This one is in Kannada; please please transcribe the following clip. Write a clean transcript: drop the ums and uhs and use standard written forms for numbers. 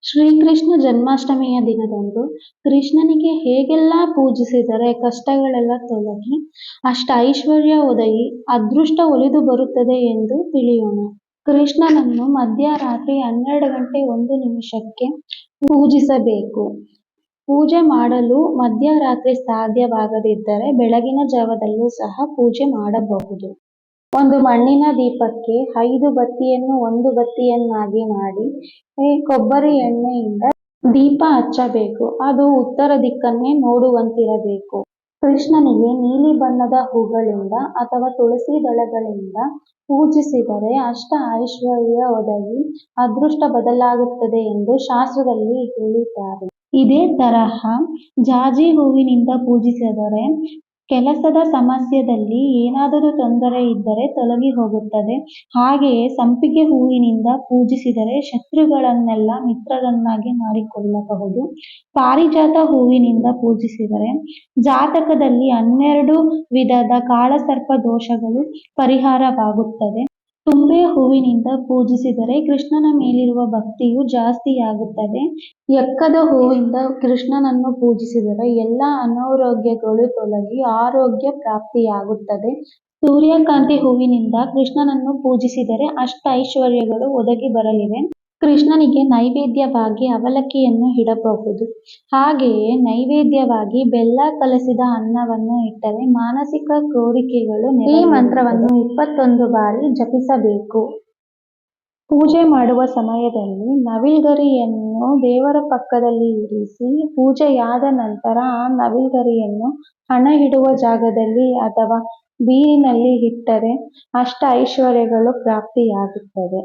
ಶ್ರೀಕೃಷ್ಣ ಜನ್ಮಾಷ್ಟಮಿಯ ದಿನದಂದು ಕೃಷ್ಣನಿಗೆ ಹೇಗೆಲ್ಲ ಪೂಜಿಸಿದರೆ ಕಷ್ಟಗಳೆಲ್ಲ ತೊಲಗಿ ಅಷ್ಟ ಐಶ್ವರ್ಯ ಒದಗಿ ಅದೃಷ್ಟ ಒಲಿದು ಬರುತ್ತದೆ ಎಂದು ತಿಳಿಯೋಣ. ಕೃಷ್ಣನನ್ನು ಮಧ್ಯರಾತ್ರಿ 12 ಗಂಟೆ 1 ನಿಮಿಷಕ್ಕೆ ಪೂಜಿಸಬೇಕು. ಪೂಜೆ ಮಾಡಲು ಮಧ್ಯರಾತ್ರಿ ಸಾಧ್ಯವಾಗದಿದ್ದರೆ ಬೆಳಗಿನ ಜಾವದಲ್ಲೂ ಸಹ ಪೂಜೆ ಮಾಡಬಹುದು. ಒಂದು ಮಣ್ಣಿನ ದೀಪಕ್ಕೆ 5 ಬತ್ತಿಯನ್ನು 1 ಬತ್ತಿಯನ್ನಾಗಿ ಮಾಡಿ ಕೊಬ್ಬರಿ ಎಣ್ಣೆಯಿಂದ ದೀಪ ಹಚ್ಚಬೇಕು. ಅದು ಉತ್ತರ ದಿಕ್ಕನ್ನೇ ನೋಡುವಂತಿರಬೇಕು. ಕೃಷ್ಣನಿಗೆ ನೀಲಿ ಬಣ್ಣದ ಹೂಗಳಿಂದ ಅಥವಾ ತುಳಸಿ ದಳಗಳಿಂದ ಪೂಜಿಸಿದರೆ ಅಷ್ಟ ಐಶ್ವರ್ಯ ಒದಗಿ ಅದೃಷ್ಟ ಬದಲಾಗುತ್ತದೆ ಎಂದು ಶಾಸ್ತ್ರದಲ್ಲಿ ಹೇಳಿದ್ದಾರೆ. ಇದೇ ತರಹ ಜಾಜಿ ಹೂವಿನಿಂದ ಪೂಜಿಸಿದರೆ ಕೆಲಸದ ಸಮಸ್ಯೆಯಲ್ಲಿ ಏನಾದರೂ ತೊಂದರೆ ಇದ್ದರೆ ತೊಲಗಿ ಹೋಗುತ್ತದೆ. ಹಾಗೆಯೇ ಸಂಪಿಗೆ ಹೂವಿನಿಂದ ಪೂಜಿಸಿದರೆ ಶತ್ರುಗಳನ್ನೆಲ್ಲ ಮಿತ್ರರನ್ನಾಗಿ ಮಾಡಿಕೊಳ್ಳಬಹುದು. ಪಾರಿಜಾತ ಹೂವಿನಿಂದ ಪೂಜಿಸಿದರೆ ಜಾತಕದಲ್ಲಿ 12 ವಿಧದ ಕಾಳಸರ್ಪ ದೋಷಗಳು ಪರಿಹಾರವಾಗುತ್ತದೆ. ತುಂಬೆ ಹೂವಿನಿಂದ ಪೂಜಿಸಿದರೆ ಕೃಷ್ಣನ ಮೇಲಿರುವ ಭಕ್ತಿಯು ಜಾಸ್ತಿಯಾಗುತ್ತದೆ. ಎಕ್ಕದ ಹೂವಿಂದ ಕೃಷ್ಣನನ್ನು ಪೂಜಿಸಿದರೆ ಎಲ್ಲ ಅನಾರೋಗ್ಯಗಳು ತೊಲಗಿ ಆರೋಗ್ಯ ಪ್ರಾಪ್ತಿಯಾಗುತ್ತದೆ. ಸೂರ್ಯಕಾಂತಿ ಹೂವಿನಿಂದ ಕೃಷ್ಣನನ್ನು ಪೂಜಿಸಿದರೆ ಅಷ್ಟ ಐಶ್ವರ್ಯಗಳು ಒದಗಿ ಬರಲಿವೆ. ಕೃಷ್ಣನಿಗೆ ನೈವೇದ್ಯವಾಗಿ ಅವಲಕ್ಕಿಯನ್ನು ಇಡಬಹುದು. ಹಾಗೆಯೇ ನೈವೇದ್ಯವಾಗಿ ಬೆಲ್ಲ ಕಲಸಿದ ಅನ್ನವನ್ನು ಇಟ್ಟರೆ ಮಾನಸಿಕ ಕೋರಿಕೆಗಳು ನೆರವೇರುತ್ತವೆ. ಈ ಮಂತ್ರವನ್ನು 21 ಬಾರಿ ಜಪಿಸಬೇಕು. ಪೂಜೆ ಮಾಡುವ ಸಮಯದಲ್ಲಿ ನವಿಲ್ಗರಿಯನ್ನು ದೇವರ ಪಕ್ಕದಲ್ಲಿ ಇರಿಸಿ ಪೂಜೆಯಾದ ನಂತರ ಆ ನವಿಲ್ಗರಿಯನ್ನು ಹಣ ಇಡುವ ಜಾಗದಲ್ಲಿ ಅಥವಾ ಬೀರಿನಲ್ಲಿ ಇಟ್ಟರೆ ಅಷ್ಟ ಐಶ್ವರ್ಯಗಳು ಪ್ರಾಪ್ತಿಯಾಗುತ್ತದೆ.